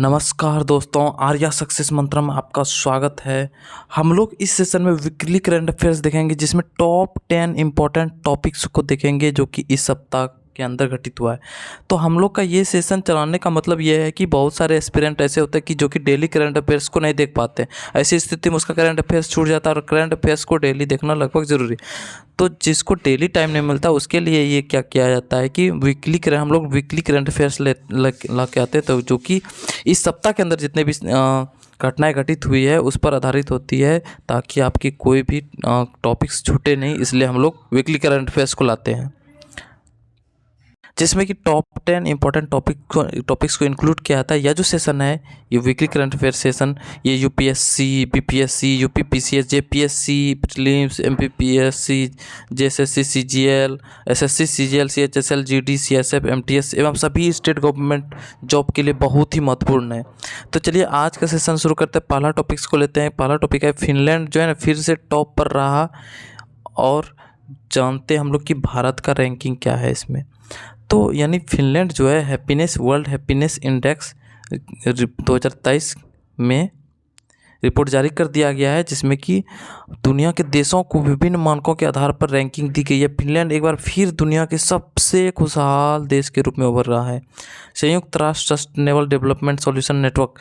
नमस्कार दोस्तों, आर्या सक्सेस मंत्र में आपका स्वागत है। हम लोग इस सेशन में वीकली करंट अफेयर्स देखेंगे जिसमें टॉप 10 इम्पोर्टेंट टॉपिक्स को देखेंगे जो कि इस सप्ताह के अंदर घटित हुआ है। तो हम लोग का ये सेशन चलाने का मतलब ये है कि बहुत सारे एस्पिरेंट ऐसे होते हैं कि जो कि डेली करंट अफेयर्स को नहीं देख पाते। ऐसी स्थिति में उसका करंट अफेयर्स छूट जाता है और करंट अफेयर्स को डेली देखना लगभग ज़रूरी है। तो जिसको डेली टाइम नहीं मिलता उसके लिए ये क्या किया जाता है कि हम लोग वीकली करंट अफेयर्स ला के आते हैं, तो जो कि इस सप्ताह के अंदर जितने भी घटनाएं घटित हुई है उस पर आधारित होती है, ताकि आपकी कोई भी टॉपिक्स छूटे नहीं। इसलिए हम लोग वीकली करंट अफेयर्स को लाते हैं जिसमें कि टॉप 10 इंपॉर्टेंट टॉपिक्स को इंक्लूड किया जाता है। यह जो सेशन है ये वीकली करंट अफेयर सेशन, ये UPSC, BPSC, UPPCS, JPSC, prelims, MPPSC, JSSC, CGL, SSC, CGL, CHSL, GD, CSF, MTS एवं सभी स्टेट गवर्नमेंट जॉब के लिए बहुत ही महत्वपूर्ण है। तो चलिए आज का सेशन शुरू करते हैं। पहला टॉपिक्स को लेते हैं। पहला टॉपिक है फिनलैंड जो है ना फिर से टॉप पर रहा, और जानते हैं हम लोग कि भारत का रैंकिंग क्या है इसमें। तो यानी फिनलैंड जो है वर्ल्ड हैप्पीनेस इंडेक्स 2023 में रिपोर्ट जारी कर दिया गया है, जिसमें कि दुनिया के देशों को विभिन्न मानकों के आधार पर रैंकिंग दी गई है। फिनलैंड एक बार फिर दुनिया के सबसे खुशहाल देश के रूप में उभर रहा है। संयुक्त राष्ट्र सस्टेनेबल डेवलपमेंट सॉल्यूशन नेटवर्क,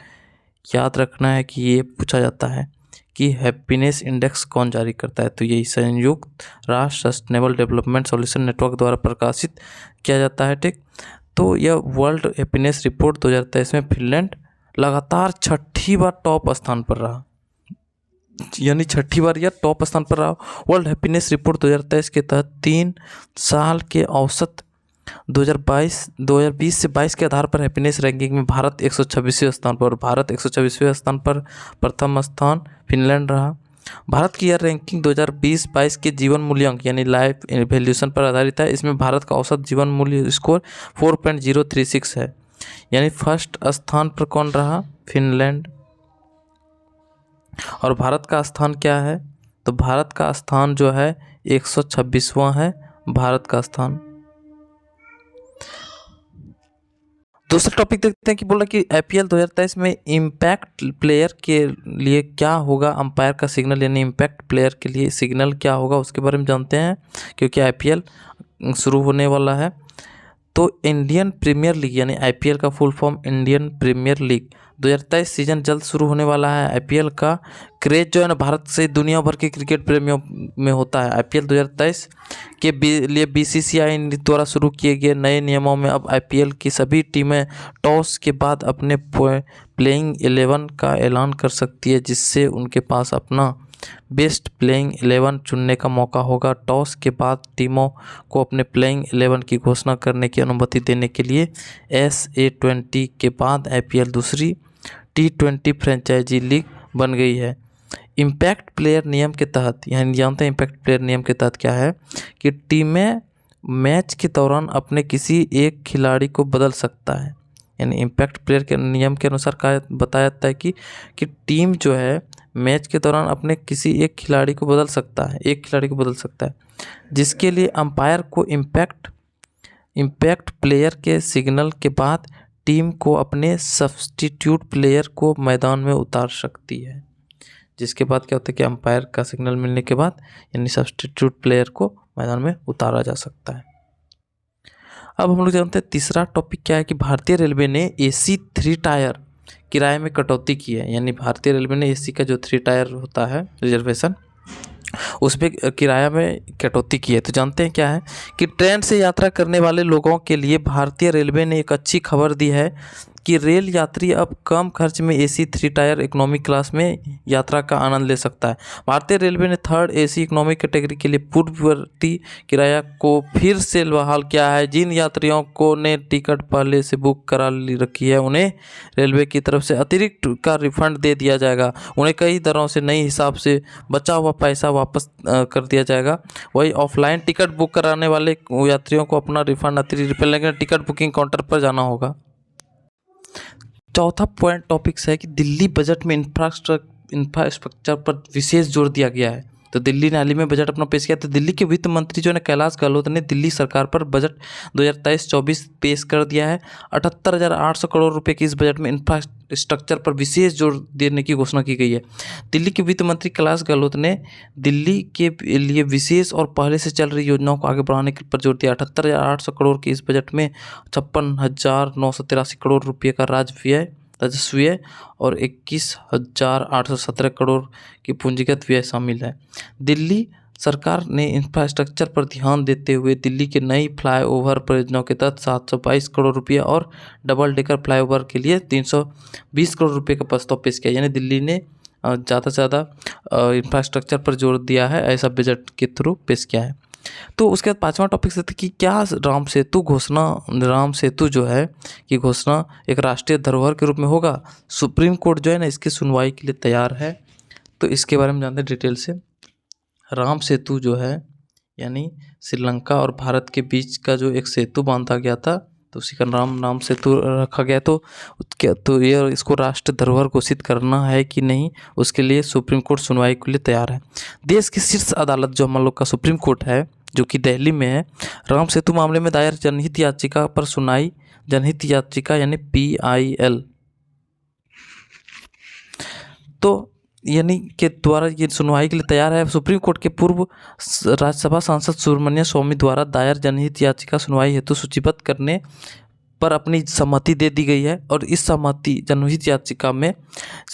याद रखना है कि ये पूछा जाता है कि हैप्पीनेस इंडेक्स कौन जारी करता है, तो यही संयुक्त राष्ट्र सस्टेनेबल डेवलपमेंट सॉल्यूशन नेटवर्क द्वारा प्रकाशित किया जाता है। ठीक, तो यह वर्ल्ड हैप्पीनेस रिपोर्ट 2023 में फिनलैंड लगातार छठी बार टॉप स्थान पर रहा, यानी छठी बार यह टॉप स्थान पर रहा। वर्ल्ड हैप्पीनेस रिपोर्ट 2023 के तहत 3 साल के औसत 2020 से 22 के आधार पर हैप्पीनेस रैंकिंग में भारत 126वें स्थान पर, भारत 126वें स्थान पर, प्रथम स्थान फिनलैंड रहा। भारत की यह रैंकिंग 2020-22 के जीवन मूल्यांक यानी लाइफ वैल्यूएशन पर आधारित है। इसमें भारत का औसत जीवन मूल्य स्कोर 4.036 है। यानी फर्स्ट स्थान पर कौन रहा? फिनलैंड। और भारत का स्थान क्या है? तो भारत का स्थान जो है 126वां है भारत का स्थान। दूसरा टॉपिक देखते हैं कि बोला कि आईपीएल 2023 में इम्पैक्ट प्लेयर के लिए क्या होगा, अंपायर का सिग्नल यानी इम्पैक्ट प्लेयर के लिए सिग्नल क्या होगा उसके बारे में जानते हैं, क्योंकि आईपीएल शुरू होने वाला है। तो इंडियन प्रीमियर लीग यानी आईपीएल का full form Indian premier league 2023 season जल्द शुरू होने वाला है। आईपीएल का क्रेज जो है ना भारत से दुनिया भर के क्रिकेट प्रेमियों में होता है। आईपीएल 2023 के लिए बीसीसीआई द्वारा शुरू किए गए नए नियमों में अब आईपीएल की सभी टीमें टॉस के बाद अपने प्लेइंग 11 का ऐलान कर सकती है, जिससे उनके पास अपना बेस्ट प्लेइंग 11 चुनने का मौका होगा। टॉस के बाद टीमों को अपने प्लेइंग 11 की घोषणा करने की अनुमति देने के लिए SA20 के बाद आईपीएल दूसरी T20 फ्रेंचाइजी लीग बन गई है। इम्पैक्ट प्लेयर नियम के तहत, यानी जानते हैं इम्पैक्ट प्लेयर नियम के तहत क्या है कि टीमें मैच के दौरान अपने किसी एक खिलाड़ी को बदल सकता है। यानी इम्पैक्ट प्लेयर के नियम के अनुसार बताया जाता है कि टीम जो है मैच के दौरान अपने किसी एक खिलाड़ी को बदल सकता है, जिसके लिए अंपायर को इम्पैक्ट प्लेयर के सिग्नल के बाद टीम को अपने सब्स्टिट्यूट प्लेयर को मैदान में उतार सकती है। जिसके बाद क्या होता है कि अंपायर का सिग्नल मिलने के बाद यानी सब्स्टिट्यूट प्लेयर को मैदान में उतारा जा सकता है। अब हम लोग जानते हैं तीसरा टॉपिक क्या है कि भारतीय रेलवे ने AC 3 टायर किराए में कटौती की है। यानी भारतीय रेलवे ने AC का जो 3 टायर होता है रिजर्वेशन, उसमें किराया में कटौती की है। तो जानते हैं क्या है कि ट्रेन से यात्रा करने वाले लोगों के लिए भारतीय रेलवे ने एक अच्छी खबर दी है कि रेल यात्री अब कम खर्च में AC 3 टायर इकोनॉमी क्लास में यात्रा का आनंद ले सकता है। भारतीय रेलवे ने थर्ड AC इकोनॉमी कैटेगरी के लिए पूर्ववर्ती किराया को फिर से बहाल किया है। जिन यात्रियों को ने टिकट पहले से बुक करा रखी है उन्हें रेलवे की तरफ से अतिरिक्त का रिफंड दे दिया जाएगा। उन्हें कई दरों से नई हिसाब से बचा हुआ पैसा वापस कर दिया जाएगा। वही ऑफलाइन टिकट बुक कराने वाले यात्रियों को अपना रिफंड अतिरिक्त लेकिन टिकट बुकिंग काउंटर पर जाना होगा। चौथा पॉइंट टॉपिक्स है कि दिल्ली बजट में इंफ्रास्ट्रक्चर पर विशेष जोर दिया गया है। तो दिल्ली ने हाल ही में बजट अपना पेश किया। तो दिल्ली के वित्त मंत्री जो है कैलाश गहलोत ने दिल्ली सरकार पर बजट 2023-24 पेश कर दिया है। 78,800 करोड़ रुपए की इस बजट में इंफ्रास्ट्रक्चर पर विशेष जोर देने की घोषणा की गई है। दिल्ली के वित्त मंत्री कैलाश गहलोत ने दिल्ली के लिए विशेष और पहले से चल रही योजनाओं को आगे बढ़ाने पर जोर दिया। 78,800 करोड़ के इस बजट में 56,983 करोड़ रुपये का राजस्व व्यय और 21,817 करोड़ की पूंजीगत व्यय शामिल है। दिल्ली सरकार ने इंफ्रास्ट्रक्चर पर ध्यान देते हुए दिल्ली के नई फ्लाईओवर परियोजनाओं के तहत 722 करोड़ रुपये और डबल डेकर फ्लाईओवर के लिए 320 करोड़ रुपये का प्रस्ताव पेश किया। यानी दिल्ली ने ज़्यादा से ज़्यादा इंफ्रास्ट्रक्चर पर जोर दिया है, ऐसा बजट के थ्रू पेश किया है। तो उसके बाद पांचवा टॉपिक से कि क्या राम सेतु जो है कि घोषणा एक राष्ट्रीय धरोहर के रूप में होगा। सुप्रीम कोर्ट जो है ना इसकी सुनवाई के लिए तैयार है। तो इसके बारे में जानते हैं डिटेल से। राम सेतु जो है यानी श्रीलंका और भारत के बीच का जो एक सेतु बांधा गया था, तो उसी का नाम सेतु रखा गया। तो ये इसको राष्ट्रीय धरोहर घोषित करना है कि नहीं, उसके लिए सुप्रीम कोर्ट सुनवाई के लिए तैयार है। देश की शीर्ष अदालत जो हम लोग का सुप्रीम कोर्ट है, जो कि दिल्ली में है, राम सेतु मामले में दायर जनहित याचिका पर सुनाई, जनहित याचिका यानी PIL तो यानी के द्वारा ये सुनवाई के लिए तैयार है। सुप्रीम कोर्ट के पूर्व राज्यसभा सांसद सुब्रमण्यम स्वामी द्वारा दायर जनहित याचिका सुनवाई हेतु सूचीबद्ध करने पर अपनी सहमति दे दी गई है। और इस सहमति जनहित याचिका में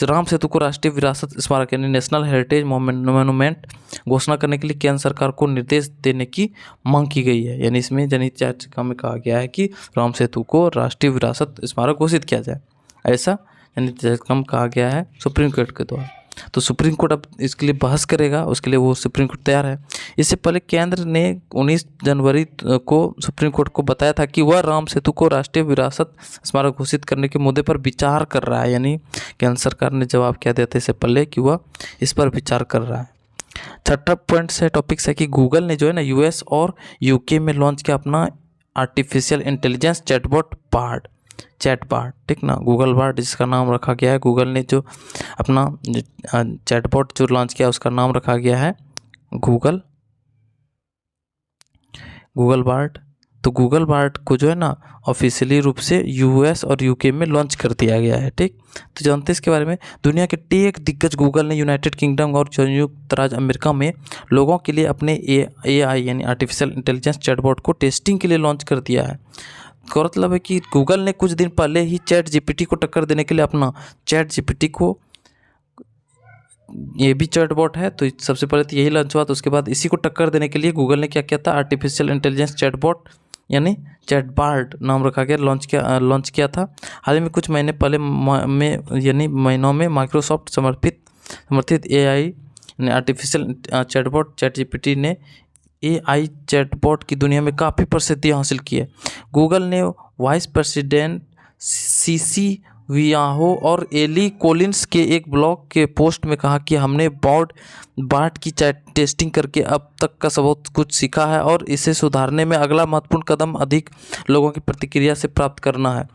राम सेतु को राष्ट्रीय विरासत स्मारक यानी नेशनल हेरिटेज मोन्यूमेंट घोषणा करने के लिए केंद्र सरकार को निर्देश देने की मांग की गई है। यानी इसमें जनहित याचिका में कहा गया है कि राम सेतु को राष्ट्रीय विरासत स्मारक घोषित किया जाए, ऐसा जनहित याचिका में कहा गया है सुप्रीम कोर्ट के द्वारा। तो सुप्रीम कोर्ट अब इसके लिए बहस करेगा, उसके लिए वो सुप्रीम कोर्ट तैयार है। इससे पहले केंद्र ने 19 जनवरी को सुप्रीम कोर्ट को बताया था कि वह राम सेतु को राष्ट्रीय विरासत स्मारक घोषित करने के मुद्दे पर विचार कर रहा है। यानी केंद्र सरकार ने जवाब क्या दिया था इससे पहले कि वह इस पर विचार कर रहा है। छठा पॉइंट से टॉपिक्स है कि गूगल ने जो है ना US और UK में लॉन्च किया अपना आर्टिफिशियल इंटेलिजेंस चैटबॉट बार्ड, ठीक ना, गूगल बार्ड जिसका नाम रखा गया है। गूगल ने जो अपना चैटबॉट जो लॉन्च किया उसका नाम रखा गया है गूगल बार्ड। तो गूगल बार्ड को जो है ना ऑफिशियली रूप से US और UK में लॉन्च कर दिया गया है, ठीक। तो जानते हैं इसके बारे में। दुनिया के टेक दिग्गज गूगल ने यूनाइटेड किंगडम और संयुक्त राज्य अमेरिका में लोगों के लिए अपने AI यानी आर्टिफिशियल इंटेलिजेंस चैटबॉट को टेस्टिंग के लिए लॉन्च कर दिया है। गौरतलब है कि गूगल ने कुछ दिन पहले ही ChatGPT को टक्कर देने के लिए अपना ChatGPT को, ये भी चैटबॉट है, तो सबसे पहले तो यही लॉन्च हुआ। तो उसके बाद इसी को टक्कर देने के लिए गूगल ने क्या किया था, आर्टिफिशियल इंटेलिजेंस चैटबॉट यानी चैटबार्ड नाम रखा गया, लॉन्च किया था। हाल ही में कुछ महीने पहले महीनों में माइक्रोसॉफ्ट समर्थित AI यानी आर्टिफिशियल चैटबॉट ChatGPT ने AI चैटबॉट की दुनिया में काफ़ी प्रसिद्धि हासिल की है। गूगल ने वाइस प्रेसिडेंट CC वियाहो और एली कोलिंस के एक ब्लॉग के पोस्ट में कहा कि हमने बार्ड की टेस्टिंग करके अब तक का बहुत कुछ सीखा है और इसे सुधारने में अगला महत्वपूर्ण कदम अधिक लोगों की प्रतिक्रिया से प्राप्त करना है।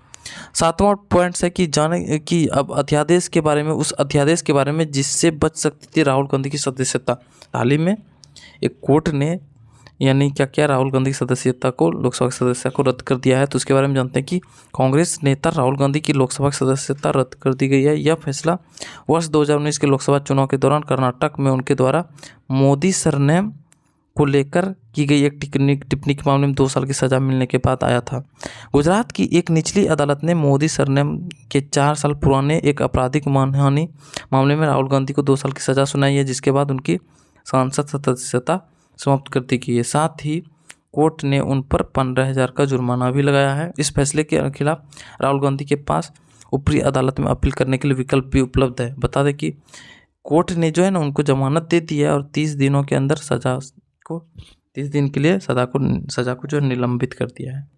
सातवां पॉइंट है कि जाने कि अब अध्यादेश के बारे में, उस अध्यादेश के बारे में जिससे बच सकती थी राहुल गांधी की सदस्यता। हाल ही में एक कोर्ट ने यानी क्या राहुल गांधी की सदस्यता को, लोकसभा की सदस्यता को रद्द कर दिया है। तो उसके बारे में जानते हैं कि कांग्रेस नेता राहुल गांधी की लोकसभा की सदस्यता रद्द कर दी गई है। यह फैसला वर्ष 2019 के लोकसभा चुनाव के दौरान कर्नाटक में उनके द्वारा मोदी सरनेम को लेकर की गई एक टिप्पणी के मामले में 2 साल की सज़ा मिलने के बाद आया था। गुजरात की एक निचली अदालत ने मोदी सरनेम के 4 साल पुराने एक आपराधिक मानहानि मामले में राहुल गांधी को 2 साल की सज़ा सुनाई है, जिसके बाद उनकी सांसद सदस्यता समाप्त कर दी गई है। साथ ही कोर्ट ने उन पर 15,000 का जुर्माना भी लगाया है। इस फैसले के खिलाफ राहुल गांधी के पास ऊपरी अदालत में अपील करने के लिए विकल्प भी उपलब्ध है। बता दें कि कोर्ट ने जो है ना उनको जमानत दे दी है और 30 दिनों के अंदर 30 दिन के लिए सजा को जो निलंबित कर दिया है।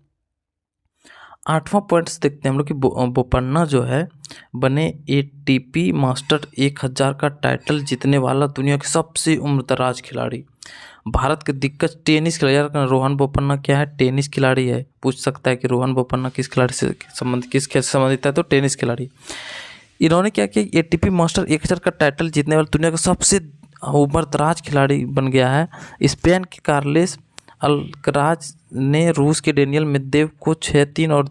8वां पॉइंट्स देखते हैं हम लोग कि बोपन्ना जो है बने ATP मास्टर 1000 का टाइटल जीतने वाला दुनिया के सबसे उम्रदराज खिलाड़ी। भारत के दिग्गज टेनिस खिलाड़ी रोहन बोपन्ना क्या है, टेनिस खिलाड़ी है। पूछ सकता है कि रोहन बोपन्ना किस खिलाड़ी से संबंधित है, तो टेनिस खिलाड़ी। इन्होंने क्या किया, ATP मास्टर 1000 का टाइटल जीतने वाला दुनिया का सबसे उम्रदराज खिलाड़ी बन गया है। स्पेन के कार्लेस अल्कराज ने रूस के डेनियल मेदवेदेव को 6-3 और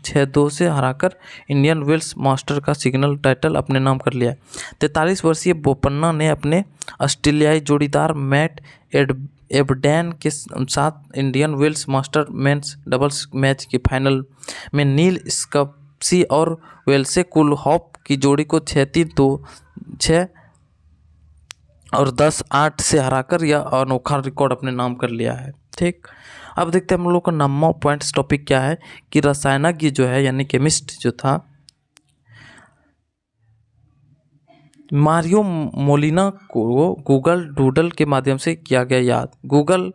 6-2 से हराकर इंडियन वेल्स मास्टर का सिग्नल टाइटल अपने नाम कर लिया। 43 वर्षीय बोपन्ना ने अपने ऑस्ट्रेलियाई जोड़ीदार मैट एबडेन के साथ Indian Wells master men's doubles match के फाइनल में नील स्कप्सी और वेल्से कुलहॉफ की जोड़ी को 6-3, 2-6 और 10-8 से हराकर यह अनोखा रिकॉर्ड अपने नाम कर लिया है। ठीक, अब देखते हैं हम लोग का नंबर पॉइंट्स टॉपिक क्या है कि रसायनज्ञ जो है यानी केमिस्ट जो था मारियो मोलिना को गूगल डूडल के माध्यम से किया गया याद। गूगल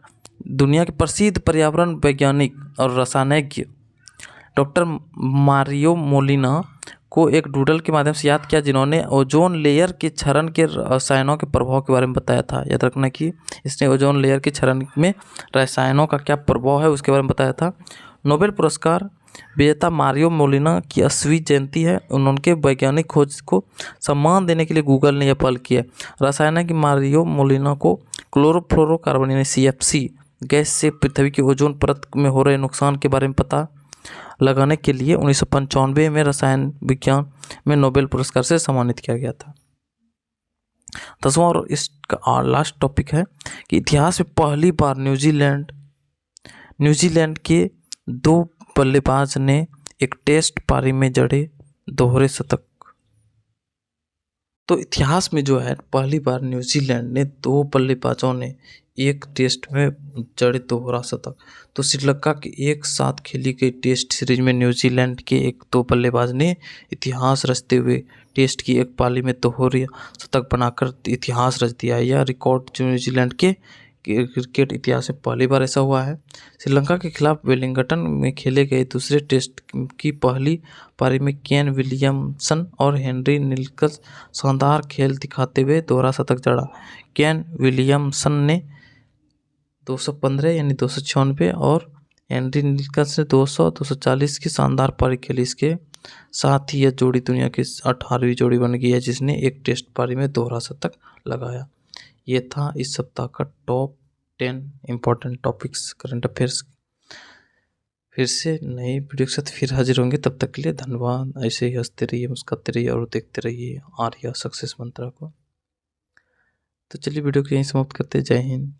दुनिया के प्रसिद्ध पर्यावरण वैज्ञानिक और रसायनज्ञ डॉक्टर मारियो मोलिना को एक डूडल के माध्यम से याद किया, जिन्होंने ओजोन लेयर के क्षरण के रसायनों के प्रभाव के बारे में बताया था। याद रखना कि इसने ओजोन लेयर के क्षरण में रसायनों का क्या प्रभाव है उसके बारे में बताया था। नोबेल पुरस्कार विजेता मारियो मोलिना की 80वीं जयंती है। उनके वैज्ञानिक खोज को सम्मान देने के लिए गूगल ने यह पहल की है। रसायन की मारियो मोलिना को क्लोरोफ्लोरोकार्बन यानी CFC गैस से पृथ्वी की ओजोन परत में हो रहे नुकसान के बारे में पता लगाने के लिए 1995 में रसायन विज्ञान में नोबेल पुरस्कार से सम्मानित किया गया था। 10वां और इसका लास्ट टॉपिक है कि इतिहास में पहली बार न्यूजीलैंड के 2 बल्लेबाज ने एक टेस्ट पारी में जड़े दोहरे शतक। तो इतिहास में जो है पहली बार न्यूजीलैंड ने 2 बल्लेबाजों ने एक टेस्ट में जड़े दोहरा शतक। तो श्रीलंका के एक साथ खेली गई टेस्ट सीरीज में न्यूजीलैंड के 2 बल्लेबाज ने इतिहास रचते हुए टेस्ट की एक पारी में दोहरे शतक बनाकर इतिहास रच दिया। यह रिकॉर्ड जो न्यूजीलैंड के क्रिकेट इतिहास में पहली बार ऐसा हुआ है। श्रीलंका के खिलाफ वेलिंगटन में खेले गए दूसरे टेस्ट की पहली पारी में केन विलियमसन और हेनरी निल्सन शानदार खेल दिखाते हुए दोहरा शतक जड़ा। केन विलियमसन ने 215 यानी 296 और हेनरी निल्सन ने 200-240 की शानदार पारी खेली। इसके साथ ही यह जोड़ी दुनिया की 18वीं जोड़ी बन गई है जिसने एक टेस्ट पारी में दोहरा शतक लगाया। ये था इस सप्ताह का top 10 important topics current affairs. फिर से नई वीडियो के साथ फिर हाजिर होंगे, तब तक के लिए धन्यवाद। ऐसे ही हंसते रहिए, मुस्कुराते रहिए और देखते रहिए आर्या सक्सेस मंत्रा को। तो चलिए वीडियो को यहीं समाप्त करते हैं। जय हिंद।